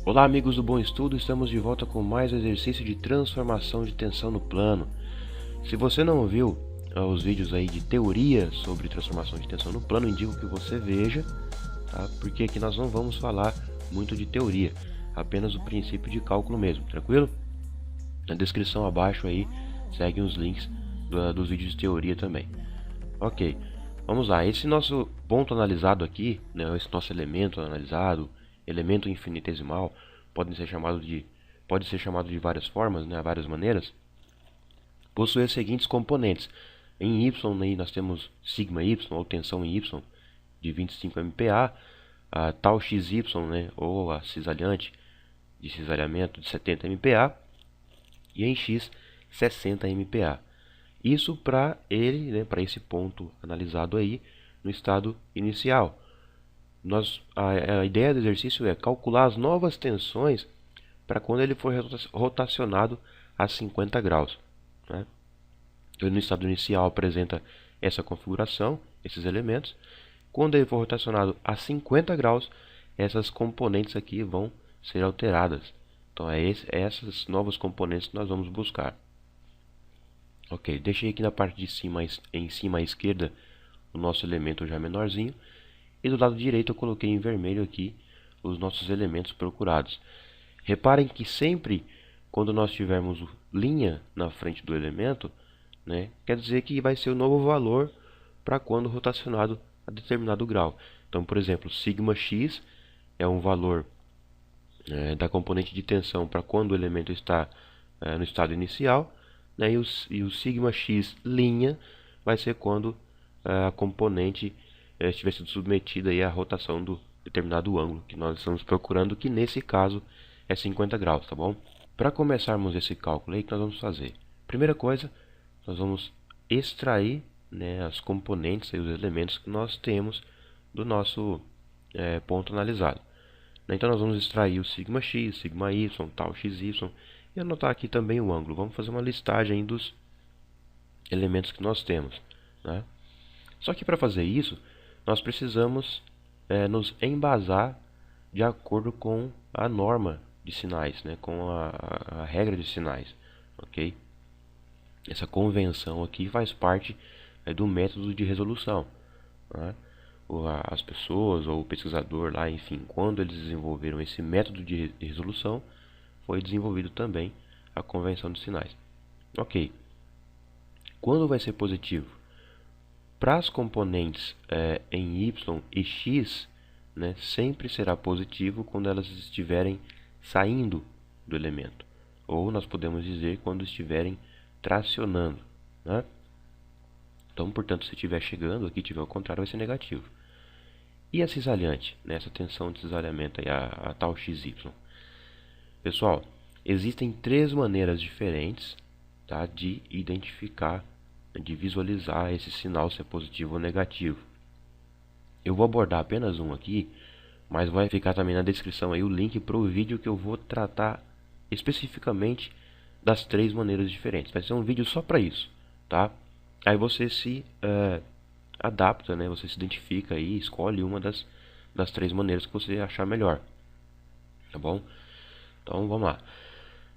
Olá amigos do Bom Estudo, estamos de volta com mais um exercício de transformação de tensão no plano. Se você não ouviu os vídeos aí de teoria sobre transformação de tensão no plano, indico que você veja, tá? Porque aqui nós não vamos falar muito de teoria, apenas o princípio de cálculo mesmo, tranquilo? Na descrição abaixo aí seguem os links dos vídeos de teoria também. Ok, vamos lá, esse nosso ponto analisado aqui, né, esse nosso elemento analisado, elemento infinitesimal, pode ser chamado de várias formas, né, várias maneiras, possui os seguintes componentes. Em Y aí nós temos sigma Y, ou tensão em Y, de 25 MPa, a tal XY, né, ou a cisalhante de cisalhamento de 70 MPa, e em X 60 MPa. Isso para ele, né, para esse ponto analisado aí no estado inicial. A ideia do exercício é calcular as novas tensões para quando ele for rotacionado a 50 graus. Né? Então, no estado inicial apresenta essa configuração, esses elementos. Quando ele for rotacionado a 50 graus, essas componentes aqui vão ser alteradas. Então, essas novas componentes que nós vamos buscar. Ok, deixei aqui na parte de cima, em cima à esquerda, o nosso elemento já menorzinho. E do lado direito eu coloquei em vermelho aqui os nossos elementos procurados. Reparem que sempre quando nós tivermos linha na frente do elemento, né, quer dizer que vai ser o novo valor para quando rotacionado a determinado grau. Então, por exemplo, sigma x é um valor da componente de tensão para quando o elemento está no estado inicial, né, e o sigma x' vai ser quando a componente estiver sendo submetida aí à rotação do determinado ângulo que nós estamos procurando, que nesse caso é 50 graus, tá bom? Para começarmos esse cálculo aí, o que nós vamos fazer? Primeira coisa, nós vamos extrair, né, as componentes e os elementos que nós temos do nosso ponto analisado. Então nós vamos extrair o sigma x, sigma y, tal xy e anotar aqui também o ângulo. Vamos fazer uma listagem dos elementos que nós temos, né? Só que para fazer isso, nós precisamos nos embasar de acordo com a norma de sinais, né? Com a regra de sinais, ok? Essa convenção aqui faz parte do método de resolução, né? As pessoas ou o pesquisador lá, enfim, quando eles desenvolveram esse método de resolução, foi desenvolvido também a convenção de sinais. Ok. Quando vai ser positivo? Para as componentes em y e x, né, sempre será positivo quando elas estiverem saindo do elemento. Ou nós podemos dizer quando estiverem tracionando, né? Então, portanto, se estiver chegando, aqui tiver ao contrário, vai ser negativo. E a cisalhante, né, essa tensão de cisalhamento, aí, a tal XY? Pessoal, existem três maneiras diferentes, tá, de identificar, de visualizar esse sinal se é positivo ou negativo. Eu vou abordar apenas um aqui, mas vai ficar também na descrição aí o link para o vídeo que eu vou tratar especificamente das três maneiras diferentes. Vai ser um vídeo só para isso, tá? Aí você se adapta, né? Você se identifica aí, escolhe uma das três maneiras que você achar melhor, tá bom? Então vamos lá.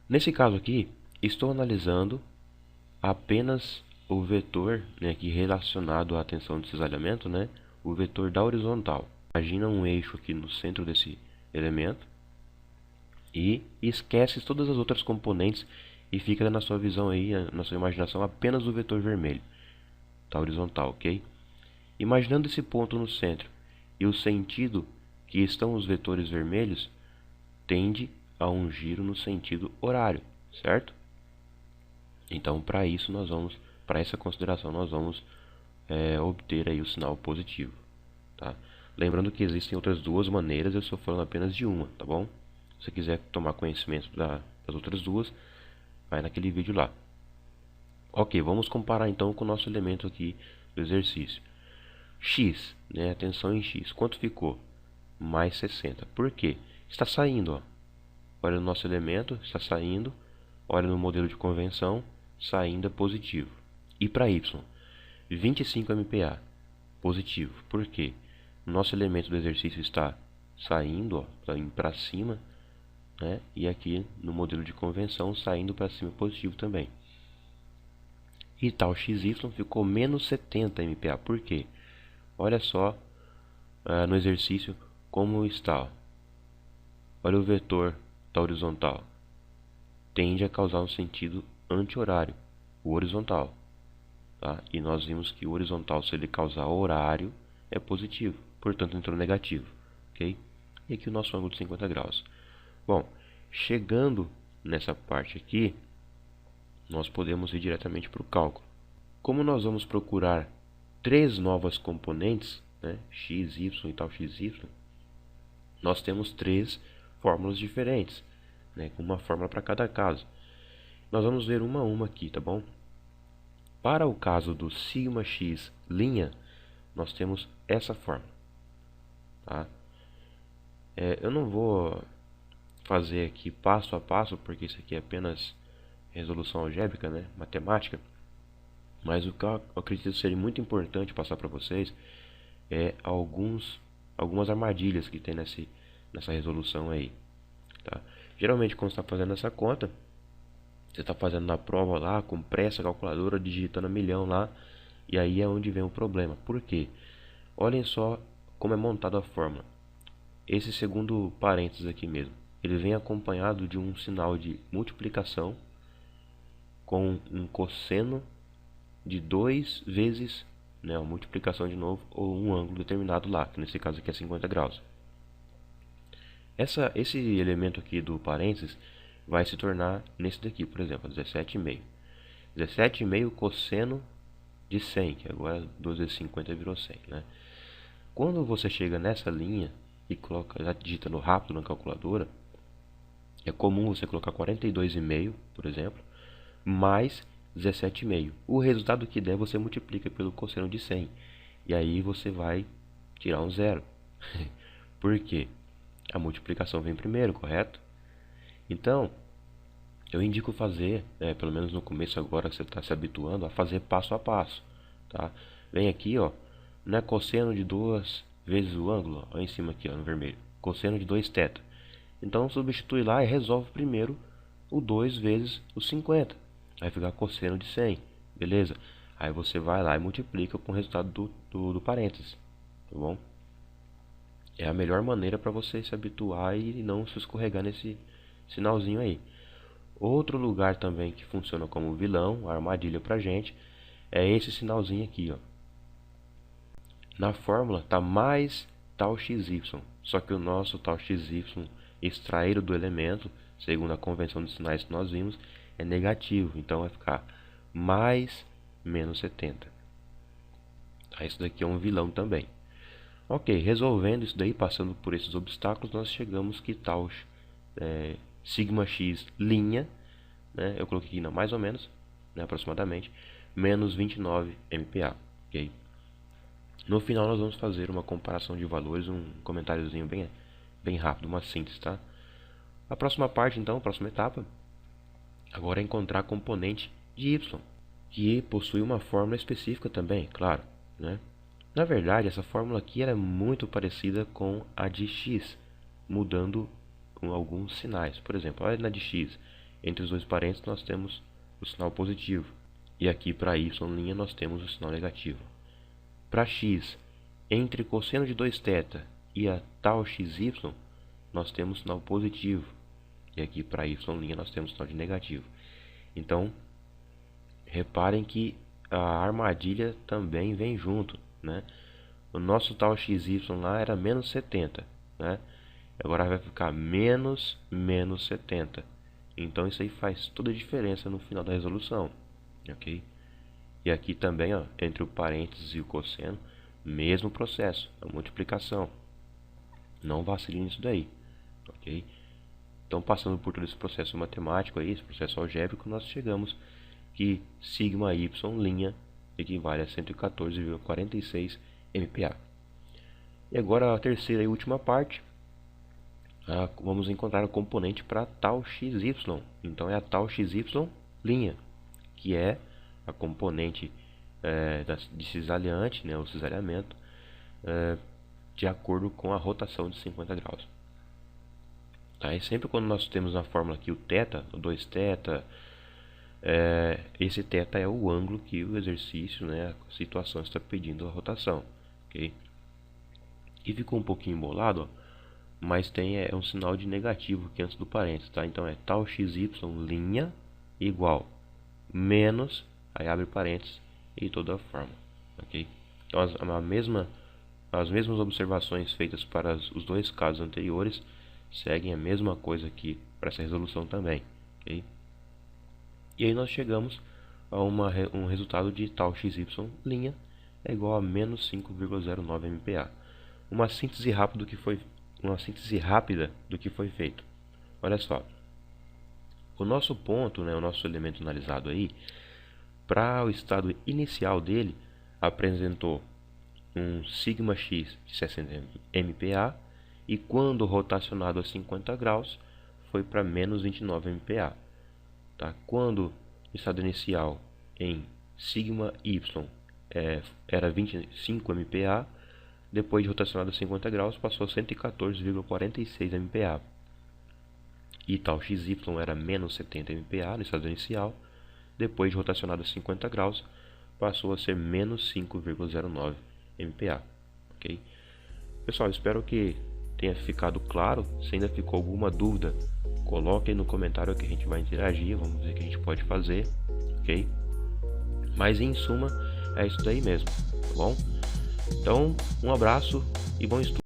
Nesse caso aqui, estou analisando apenas o vetor, né, aqui relacionado à tensão de cisalhamento, né, o vetor da horizontal. Imagina um eixo aqui no centro desse elemento e esquece todas as outras componentes e fica na sua visão aí, na sua imaginação, apenas o vetor vermelho da horizontal, ok? Imaginando esse ponto no centro e o sentido que estão os vetores vermelhos, tende a um giro no sentido horário, certo? Então, para isso para essa consideração, nós vamos obter aí o sinal positivo, tá? Lembrando que existem outras duas maneiras, eu estou falando apenas de uma, tá bom? Se você quiser tomar conhecimento das outras duas, vai naquele vídeo lá. Ok, vamos comparar então com o nosso elemento aqui do exercício. X, né, a tensão em X, quanto ficou? Mais 60. Por quê? Está saindo, ó. Olha no nosso elemento, está saindo. Olha no modelo de convenção, saindo é positivo. E para Y? 25 MPa, positivo. Por quê? O nosso elemento do exercício está saindo, ó, está indo para cima. né? E aqui no modelo de convenção saindo para cima positivo também. E tal XY ficou menos 70 MPa. Por quê? Olha só no exercício como está. Olha o vetor da horizontal. Tende a causar um sentido anti-horário, o horizontal. Tá? E nós vimos que o horizontal, se ele causar horário, é positivo. Portanto, entrou negativo. Ok? E aqui o nosso ângulo de 50 graus. Bom, chegando nessa parte aqui, nós podemos ir diretamente para o cálculo. Como nós vamos procurar três novas componentes, né, x, y e tal xy, nós temos três fórmulas diferentes, né, com uma fórmula para cada caso. Nós vamos ver uma a uma aqui, tá bom? Para o caso do σx', nós temos essa fórmula. Tá? Eu não vou fazer aqui passo a passo, porque isso aqui é apenas resolução algébrica, né, matemática. Mas o que eu acredito ser muito importante passar para vocês é algumas armadilhas que tem nessa resolução aí. Tá? Geralmente, quando você está fazendo essa conta, você está fazendo na prova lá, com pressa, calculadora, digitando a milhão lá, e aí é onde vem o problema. Por quê? Olhem só como é montada a fórmula. Esse segundo parênteses aqui mesmo, ele vem acompanhado de um sinal de multiplicação com um cosseno de 2 vezes, né, uma multiplicação de novo, ou um ângulo determinado lá, que nesse caso aqui é 50 graus. Esse elemento aqui do parênteses vai se tornar nesse daqui, por exemplo, 17,5. 17,5 cosseno de 100, que agora 2 vezes 50 virou 100, né? Quando você chega nessa linha e coloca, já digita no rápido na calculadora, é comum você colocar 42,5, por exemplo, mais 17,5. O resultado que der você multiplica pelo cosseno de 100. E aí você vai tirar um zero. Por quê? A multiplicação vem primeiro, correto? Então, eu indico fazer, pelo menos no começo agora que você está se habituando, a fazer passo a passo. Tá? Vem aqui, ó, não é cosseno de 2 vezes o ângulo, ó, em cima aqui, ó, no vermelho. Cosseno de 2θ. Então substitui lá e resolve primeiro o 2 vezes o 50. Vai ficar cosseno de 100, beleza? Aí você vai lá e multiplica com o resultado do parênteses, tá bom? É a melhor maneira para você se habituar e não se escorregar nesse sinalzinho aí. Outro lugar também que funciona como vilão, armadilha pra gente, é esse sinalzinho aqui, ó. Na fórmula tá mais tal xy, só que o nosso tal xy extraído do elemento, segundo a convenção de sinais que nós vimos, é negativo, então vai ficar mais menos 70. Tá, isso daqui é um vilão também. Ok, resolvendo isso daí, passando por esses obstáculos, nós chegamos que tal sigma x', né, eu coloquei aqui mais ou menos, né, aproximadamente, menos 29 MPa. Okay? No final nós vamos fazer uma comparação de valores, um comentáriozinho bem rápido, uma síntese, tá? A próxima parte, então, a próxima etapa, agora é encontrar a componente de y, que possui uma fórmula específica também, claro, né? Na verdade, essa fórmula aqui era muito parecida com a de x, mudando com alguns sinais. Por exemplo, olha na de x, entre os dois parênteses nós temos o sinal positivo, e aqui para y' nós temos o sinal negativo. Para x, entre cosseno de 2θ e a tal xy, nós temos sinal positivo, e aqui para y' nós temos sinal de negativo. Então, reparem que a armadilha também vem junto, né? O nosso tal xy lá era menos 70, né? Agora vai ficar menos 70. Então isso aí faz toda a diferença no final da resolução, ok? E aqui também, ó, entre o parênteses e o cosseno, mesmo processo, a multiplicação. Não vacile nisso daí, ok? Então, passando por todo esse processo matemático aí, esse processo algébrico, nós chegamos que sigma y' equivale a 114,46 MPa. E agora a terceira e última parte, vamos encontrar o componente para tal xy. Então é a tal xy', que é a componente de cisalhante, né, o cisalhamento, de acordo com a rotação de 50 graus. tá? E sempre quando nós temos na fórmula aqui o θ, o 2θ, esse θ é o ângulo que o exercício, né, a situação está pedindo a rotação, ok? E ficou um pouquinho embolado, ó, mas tem um sinal de negativo aqui antes do parênteses, tá? Então é tal xy linha igual menos, aí abre parênteses e toda a fórmula, ok? Então as mesmas observações feitas para os dois casos anteriores seguem a mesma coisa aqui para essa resolução também, ok? E aí nós chegamos a um resultado de tal xy linha é igual a menos 5,09 MPa. Uma síntese rápida do que foi feito. Olha só, o nosso ponto, né, o nosso elemento analisado aí, para o estado inicial dele, apresentou um σx de 60 MPa e quando rotacionado a 50 graus foi para menos 29 MPa. Tá? Quando o estado inicial em σy era 25 MPa, depois de rotacionado a 50 graus passou a 114,46 MPa. E tal xy era menos 70 MPa no estado inicial, depois de rotacionado a 50 graus passou a ser menos 5,09 MPa. Ok? Pessoal, espero que tenha ficado claro. Se ainda ficou alguma dúvida, coloque aí no comentário que a gente vai interagir, vamos ver o que a gente pode fazer, ok? Mas em suma, é isso daí mesmo, tá bom? Então, um abraço e bom estudo.